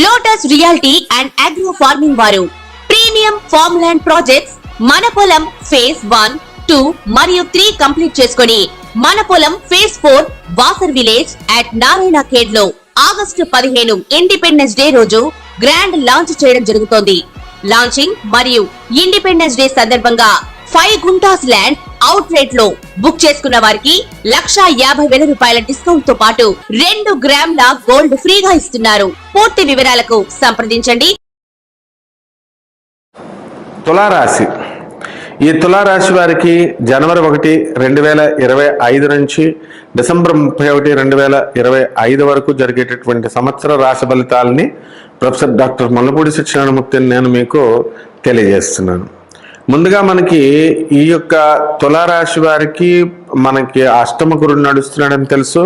Lotus reality and agro farming వారు premium farm land projects మన పొలం ఫేజ్ 1, 2 మరియు 3 కంప్లీట్ చేసుకుని మన పొలం phase 4 Wasar village at Narayana Khed లో ఆగస్టు 15 ఇండిపెండెన్స్ డే రోజు గ్రాండ్ లాంచ్ చేయడం జరుగుతోంది. లాంచింగ్ మరియు ఇండిపెండెన్స్ డే సందర్భంగా 5 గుంటాస్ ల్యాండ్ అవుట్ రేట్ లో బుక్ చేసుకున్న వారికి 1,50,000 రూపాయల డిస్కౌంట్ తో పాటు 2 గ్రాముల గోల్డ్ ఫ్రీగా ఇస్తున్నారు. పూర్తి వివరాలకు సంప్రదించండి. తులారాశి. ఈ తులారాశి వారికి జనవరి 1, 2025 నుంచి డిసెంబర్ 31, 2025 వరకు జరిగేటటువంటి సంవత్సర రాశి ఫలితాలని ప్రొఫెసర్ డాక్టర్ ముల్లపూడి సత్యనారాయణమూర్తిని నేను మీకు తెలియజేస్తున్నాను. ముందుగా మనకి ఈ యొక్క తులారాశి వారికి మనకి అష్టమ గురుడు నడుస్తున్నాడని తెలుసు.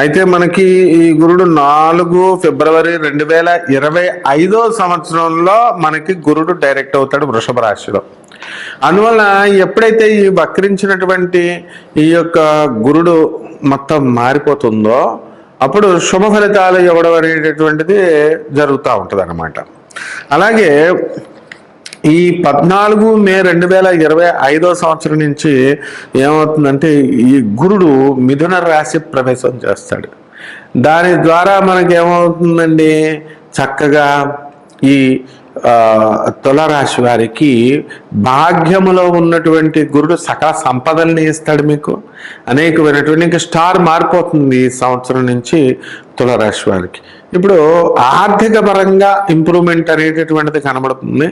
అయితే మనకి ఈ గురుడు 4 ఫిబ్రవరి 2025 సంవత్సరంలో మనకి గురుడు డైరెక్ట్ అవుతాడు వృషభ రాశిలో. అందువల్ల ఎప్పుడైతే ఈ వక్రించినటువంటి ఈ యొక్క గురుడు మొత్తం మారిపోతుందో అప్పుడు శుభ ఫలితాలు ఇవ్వడం అనేటటువంటిది జరుగుతూ ఉంటుంది అన్నమాట. అలాగే ఈ 14 మే 2025 సంవత్సరం నుంచి ఏమవుతుందంటే ఈ గురుడు మిథున రాశి ప్రవేశం చేస్తాడు. దాని ద్వారా మనకి ఏమవుతుందండి, చక్కగా ఈ తులారాశి వారికి భాగ్యములో ఉన్నటువంటి గురుడు సకల సంపదల్ని ఇస్తాడు. మీకు అనేకమైనటువంటి ఇంకా స్టార్ మారిపోతుంది ఈ సంవత్సరం నుంచి తులారాశి వారికి. ఇప్పుడు ఆర్థిక పరంగా ఇంప్రూవ్మెంట్ అనేటటువంటిది కనబడుతుంది.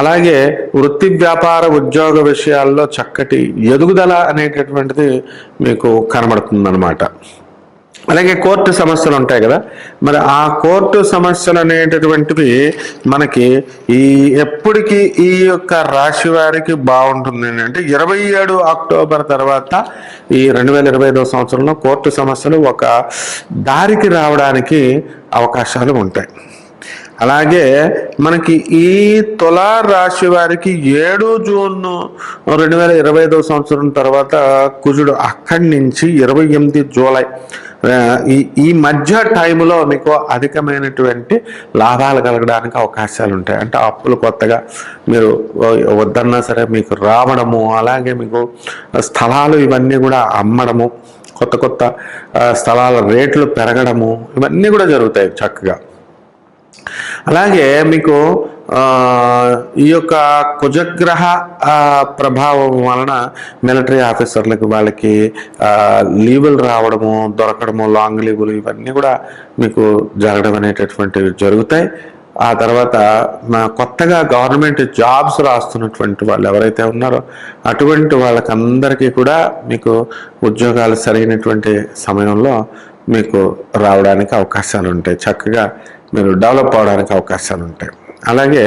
అలాగే వృత్తి వ్యాపార ఉద్యోగ విషయాల్లో చక్కటి ఎదుగుదల అనేటటువంటిది మీకు కనబడుతుంది అన్నమాట. అలాగే కోర్టు సమస్యలు ఉంటాయి కదా, మరి ఆ కోర్టు సమస్యలు అనేటటువంటివి మనకి ఎప్పటికీ ఈ యొక్క రాశి వారికి బాగుంటుంది అంటే 27 అక్టోబర్ తర్వాత ఈ 2025 సంవత్సరంలో కోర్టు సమస్యలు ఒక దారికి రావడానికి అవకాశాలు ఉంటాయి. అలాగే మనకి ఈ తులా రాశి వారికి 7 జూన్ 2025 సంవత్సరం తర్వాత కుజుడు అక్కడి నుంచి 28 జూలై ఈ మధ్య టైంలో మీకు అధికమైనటువంటి లాభాలు కలగడానికి అవకాశాలు ఉంటాయి. అంటే అప్పులు కొత్తగా మీరు వద్దన్నా సరే మీకు రావడము, అలాగే మీకు స్థలాలు ఇవన్నీ కూడా అమ్మడము, కొత్త కొత్త స్థలాల రేట్లు పెరగడము, ఇవన్నీ కూడా జరుగుతాయి చక్కగా. అలాగే మీకు ఈ యొక్క కుజగ్రహ ప్రభావం వలన మిలిటరీ ఆఫీసర్లకు వాళ్ళకి లీవులు రావడము, దొరకడము, లాంగ్ లీవులు ఇవన్నీ కూడా మీకు జరగడం అనేటటువంటివి జరుగుతాయి. ఆ తర్వాత కొత్తగా గవర్నమెంట్ జాబ్స్ రాస్తున్నటువంటి వాళ్ళు ఎవరైతే ఉన్నారో అటువంటి వాళ్ళకందరికీ కూడా మీకు ఉద్యోగాలు సరైనటువంటి సమయంలో మీకు రావడానికి అవకాశాలు ఉంటాయి. చక్కగా మీరు డెవలప్ అవడానికి అవకాశాలు ఉంటాయి. అలాగే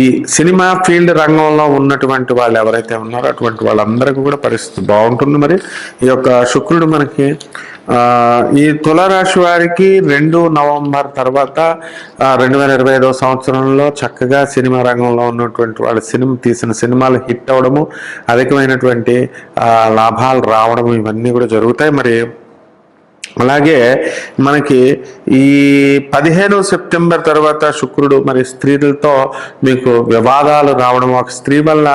ఈ సినిమా ఫీల్డ్ రంగంలో ఉన్నటువంటి వాళ్ళు ఎవరైతే ఉన్నారో అటువంటి వాళ్ళందరికీ కూడా పరిస్థితి బాగుంటుంది. మరి ఈ యొక్క శుక్రుడు మనకి ఈ తులారాశి వారికి 2 నవంబర్ తర్వాత 2025 సంవత్సరంలో చక్కగా సినిమా రంగంలో ఉన్నటువంటి వాళ్ళు తీసిన సినిమాలు హిట్ అవ్వడము, అధికమైనటువంటి లాభాలు రావడము ఇవన్నీ కూడా జరుగుతాయి. మరి అలాగే మనకి ఈ 15 సెప్టెంబర్ తర్వాత శుక్రుడు మరి స్త్రీలతో మీకు వివాదాలు రావడము, ఒక స్త్రీ వల్ల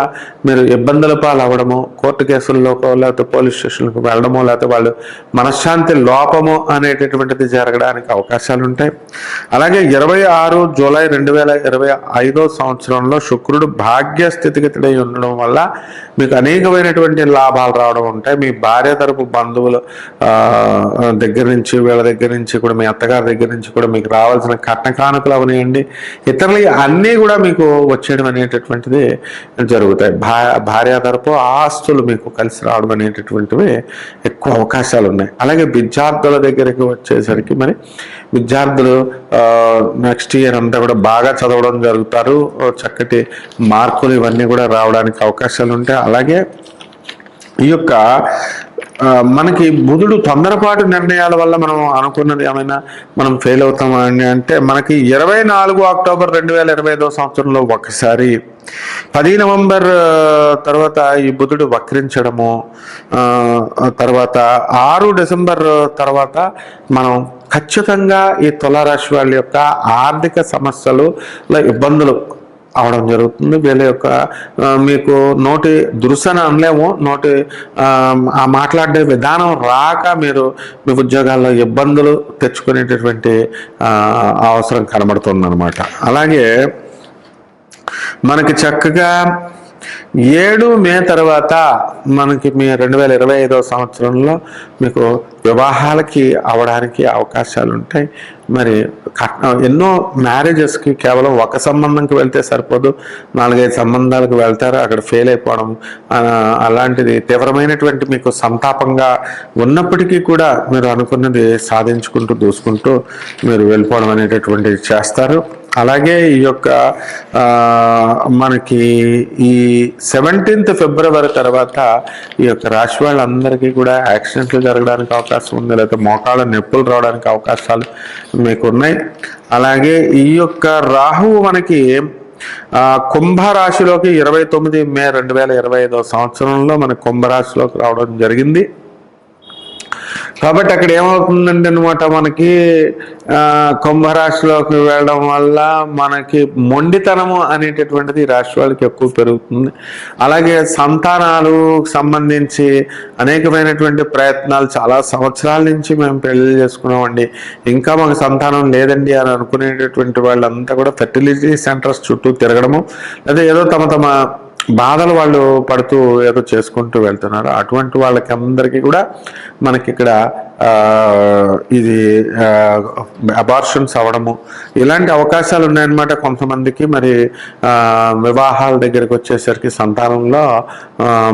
మీరు ఇబ్బందుల పాలు అవ్వడము, కోర్టు కేసుల్లోకో లేకపోతే పోలీస్ స్టేషన్లకు వెళ్ళడము, లేకపోతే వాళ్ళు మనశ్శాంతి లోపము అనేటటువంటిది జరగడానికి అవకాశాలు ఉంటాయి. అలాగే 26 జూలై 2025 సంవత్సరంలో శుక్రుడు భాగ్య స్థితిగతుడై ఉండడం వల్ల మీకు అనేకమైనటువంటి లాభాలు రావడం ఉంటాయి. మీ భార్య తరపు బంధువుల దగ్గర నుంచి, వీళ్ళ దగ్గర నుంచి కూడా, మీ అత్తగారి దగ్గర నుంచి కూడా మీకు రావాల్సిన కట్న కానుకలు అవనివ్వండి, ఇతరులు అన్నీ కూడా మీకు వచ్చేయడం అనేటటువంటిది జరుగుతాయి. భార్య తరపు ఆస్తులు మీకు కలిసి రావడం అనేటటువంటివి ఎక్కువ అవకాశాలు ఉన్నాయి. అలాగే విద్యార్థుల దగ్గరికి వచ్చేసరికి మరి విద్యార్థులు నెక్స్ట్ ఇయర్ అంతా కూడా బాగా చదవడం జరుగుతారు. చక్కటి మార్కులు ఇవన్నీ కూడా రావడానికి అవకాశాలు ఉంటాయి. అలాగే ఈ యొక్క మనకి బుధుడు తొందరపాటు నిర్ణయాల వల్ల మనం అనుకున్నది ఏమైనా మనం ఫెయిల్ అవుతామా అని అంటే, మనకి 24 అక్టోబర్ 2025 సంవత్సరంలో ఒకసారి, 10 నవంబర్ తర్వాత ఈ బుధుడు వక్రించడము, తర్వాత 6 డిసెంబర్ తర్వాత మనం ఖచ్చితంగా ఈ తులారాశి వాళ్ళ యొక్క ఆర్థిక సమస్యలు, ఇబ్బందులు అవడం జరుగుతుంది. వీళ్ళ యొక్క మీకు నోటి దురుసన అనలేము, నోటి ఆ మాట్లాడే విధానం రాక మీరు మీ ఉద్యోగాల్లో ఇబ్బందులు తెచ్చుకునేటటువంటి అవసరం కనబడుతుంది అనమాట. అలాగే మనకి చక్కగా 7 మే తర్వాత మనకి మీ 2025 సంవత్సరంలో మీకు వివాహాలకి అవడానికి అవకాశాలు ఉంటాయి. మరి ఎన్నో మ్యారేజెస్కి కేవలం ఒక సంబంధంకి వెళ్తే సరిపోదు, 4-5 సంబంధాలకు వెళ్తారు, అక్కడ ఫెయిల్ అయిపోవడం అలాంటిది తీవ్రమైనటువంటి మీకు సంతాపంగా ఉన్నప్పటికీ కూడా మీరు అనుకున్నది సాధించుకుంటూ దూసుకుంటూ మీరు వెళ్ళిపోవడం అనేటటువంటిది చేస్తారు. అలాగే ఈ యొక్క మనకి ఈ 17th ఫిబ్రవరి తర్వాత ఈ యొక్క రాశి వాళ్ళందరికీ కూడా యాక్సిడెంట్లు జరగడానికి అవకాశం ఉంది, లేకపోతే మోకాళ్ళ నొప్పులు రావడానికి అవకాశాలు మీకు ఉన్నాయి. అలాగే ఈ యొక్క రాహువు మనకి కుంభరాశిలోకి 29 మే 2025 సంవత్సరంలో మన కుంభరాశిలోకి రావడం జరిగింది. కాబట్టి అక్కడ ఏమవుతుందండి అనమాట, మనకి కుంభరాశిలోకి వెళ్ళడం వల్ల మనకి మొండితనము అనేటటువంటిది రాశి వాళ్ళకి ఎక్కువ పెరుగుతుంది. అలాగే సంతానాలు సంబంధించి అనేకమైనటువంటి ప్రయత్నాలు, చాలా సంవత్సరాల నుంచి మేము పెళ్లి చేసుకున్నామండి, ఇంకా మాకు సంతానం లేదండి అని అనుకునేటటువంటి వాళ్ళంతా కూడా ఫెర్టిలిటీ సెంటర్స్ చుట్టూ తిరగడము, లేదా ఏదో తమ బాధలు వాళ్ళు పడుతూ ఏదో చేసుకుంటూ వెళ్తున్నారు. అటువంటి వాళ్ళకి అందరికీ కూడా మనకి ఇక్కడ ఇది అబార్షన్స్ అవ్వడము ఇలాంటి అవకాశాలు ఉన్నాయన్నమాట కొంతమందికి. మరి వివాహాల దగ్గరికి వచ్చేసరికి సంతానంలో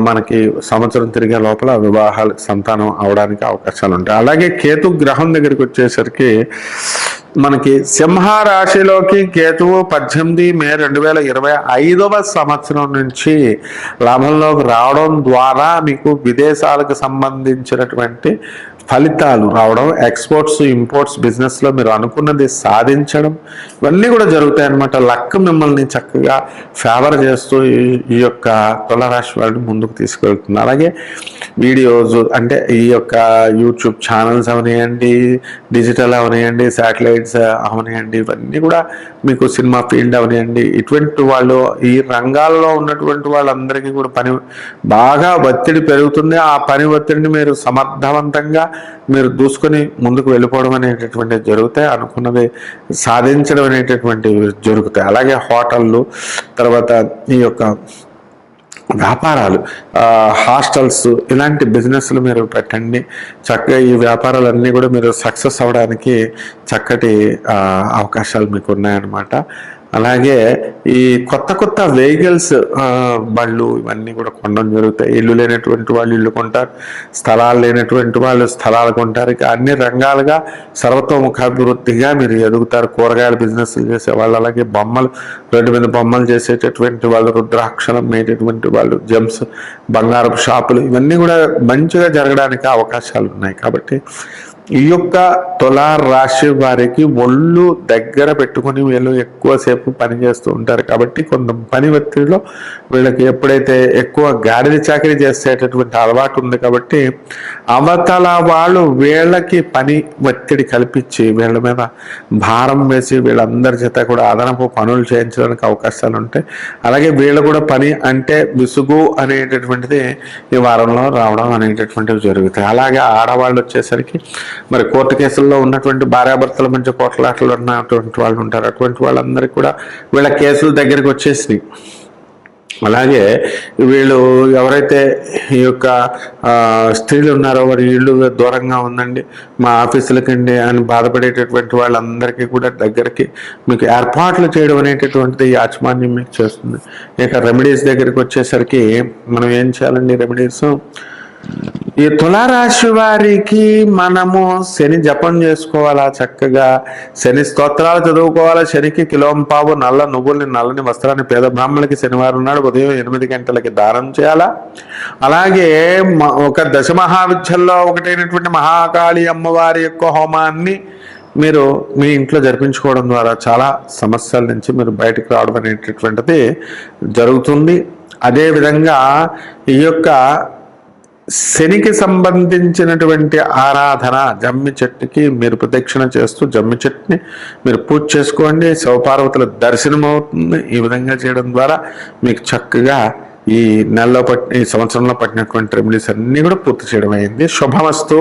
మనకి సంవత్సరం తిరిగే లోపల వివాహాలకు సంతానం అవడానికి అవకాశాలు ఉంటాయి. అలాగే కేతు గ్రహం దగ్గరికి వచ్చేసరికి మనకి సింహరాశిలోకి కేతువు 18 మే 2025 సంవత్సరం నుంచి లాభంలోకి రావడం ద్వారా మీకు విదేశాలకు సంబంధించినటువంటి ఫలితాలు రావడం, ఎక్స్పోర్ట్స్ ఇంపోర్ట్స్ బిజినెస్లో మీరు అనుకున్నది సాధించడం, ఇవన్నీ కూడా జరుగుతాయి అన్నమాట. లక్ మిమ్మల్ని చక్కగా ఫేవర్ చేస్తూ ఈ యొక్క తులారాశి వాళ్ళని ముందుకు తీసుకెళ్తుంది. అలాగే వీడియోస్ అంటే ఈ యొక్క యూట్యూబ్ ఛానల్స్ అవనివ్వండి, డిజిటల్ అవనివ్వండి, శాటిలైట్స్ అవనివ్వండి, ఇవన్నీ కూడా మీకు సినిమా ఫీల్డ్ అవనివ్వండి, ఇటువంటి వాళ్ళు ఈ రంగాల్లో ఉన్నటువంటి వాళ్ళందరికీ కూడా పని బాగా ఒత్తిడి పెరుగుతుంది. ఆ పని ఒత్తిడిని మీరు సమర్థవంతంగా మీరు దూసుకొని ముందుకు వెళ్ళిపోవడం అనేటటువంటివి జరుగుతాయి, అనుకున్నది సాధించడం అనేటటువంటివి జరుగుతాయి. అలాగే హోటళ్ళు, తర్వాత ఈ యొక్క వ్యాపారాలు, హాస్టల్స్, ఇలాంటి బిజినెస్లు మీరు పెట్టండి. చక్కగా ఈ వ్యాపారాలన్నీ కూడా మీరు సక్సెస్ అవ్వడానికి చక్కటి అవకాశాలు మీకు ఉన్నాయన్నమాట. అలాగే ఈ కొత్త వెహికల్స్, బళ్ళు, ఇవన్నీ కూడా కొనడం జరుగుతాయి. ఇల్లు లేనటువంటి వాళ్ళు ఇల్లు కొంటారు, స్థలాలు లేనటువంటి వాళ్ళు స్థలాలు కొంటారు. ఇక అన్ని రంగాలుగా సర్వతోముఖాభివృద్ధిగా మీరు ఎదుగుతారు. కూరగాయల బిజినెస్లు చేసేవాళ్ళు, అలాగే బొమ్మలు, రోడ్డు మీద బొమ్మలు చేసేటటువంటి వాళ్ళు, రుద్రాక్షరం అమ్మేటటువంటి వాళ్ళు, జెమ్స్, బంగారపు షాపులు, ఇవన్నీ కూడా మంచిగా జరగడానికి అవకాశాలు ఉన్నాయి. కాబట్టి ఈ యొక్క తులా రాశి వారికి ఒళ్ళు దగ్గర పెట్టుకుని వీళ్ళు ఎక్కువసేపు పని చేస్తూ ఉంటారు. కాబట్టి కొంత పని ఒత్తిడిలో వీళ్ళకి ఎప్పుడైతే ఎక్కువ గాడిద చాకరీ చేసేటటువంటి అలవాటు ఉంది, కాబట్టి అవతల వాళ్ళు వీళ్ళకి పని ఒత్తిడి కల్పించి వీళ్ళ మీద భారం వేసి వీళ్ళందరి చేత కూడా అదనపు పనులు చేయించడానికి అవకాశాలు ఉంటాయి. అలాగే వీళ్ళు కూడా పని అంటే విసుగు అనేటటువంటిది ఈ వారంలో రావడం అనేటటువంటివి జరుగుతాయి. అలాగే ఆడవాళ్ళు వచ్చేసరికి మరి కోర్టు కేసుల్లో ఉన్నటువంటి భార్యాభర్తల మధ్య పోట్లాటలు ఉన్నటువంటి వాళ్ళు ఉంటారు. అటువంటి వాళ్ళందరికీ కూడా వీళ్ళ కేసులు దగ్గరికి వచ్చేసినాయి. అలాగే వీళ్ళు ఎవరైతే ఈ యొక్క స్త్రీలు ఉన్నారో వారి ఇళ్ళు దూరంగా ఉందండి, మా ఆఫీసులకండి అని బాధపడేటటువంటి వాళ్ళందరికీ కూడా దగ్గరికి మీకు ఏర్పాట్లు చేయడం అనేటటువంటిది యాజమాన్యం మీకు చేస్తుంది. ఇక రెమెడీస్ దగ్గరికి వచ్చేసరికి మనం ఏం చేయాలండి? రెమెడీస్ ఈ తులారాశి వారికి మనము శని జపం చేసుకోవాలా, చక్కగా శని స్తోత్రాలు చదువుకోవాలా, శనికి కిలోంపావు నల్ల నువ్వుల్ని నల్లని వస్త్రాన్ని పేద బ్రాహ్మణులకి శనివారం నాడు ఉదయం 8 గంటలకి దానం చేయాలా. అలాగే ఒక దశమహావిద్యల్లో ఒకటైనటువంటి మహాకాళి అమ్మవారి యొక్క హోమాన్ని మీరు మీ ఇంట్లో జరిపించుకోవడం ద్వారా చాలా సమస్యల నుంచి మీరు బయటకు రావడం అనేటటువంటిది జరుగుతుంది. అదేవిధంగా ఈ యొక్క శనికి సంబంధించినటువంటి ఆరాధన, జమ్మి చెట్టుకి మీరు ప్రదక్షిణ చేస్తూ జమ్మి చెట్టుని మీరు పూజ చేసుకోండి. శివపార్వతుల దర్శనం అవుతుంది. ఈ విధంగా చేయడం ద్వారా మీకు చక్కగా ఈ నెలలో ఈ సంవత్సరంలో పట్టినటువంటి రెమెడీస్ అన్నీ కూడా పూర్తి చేయడం అయింది. శుభమస్తు.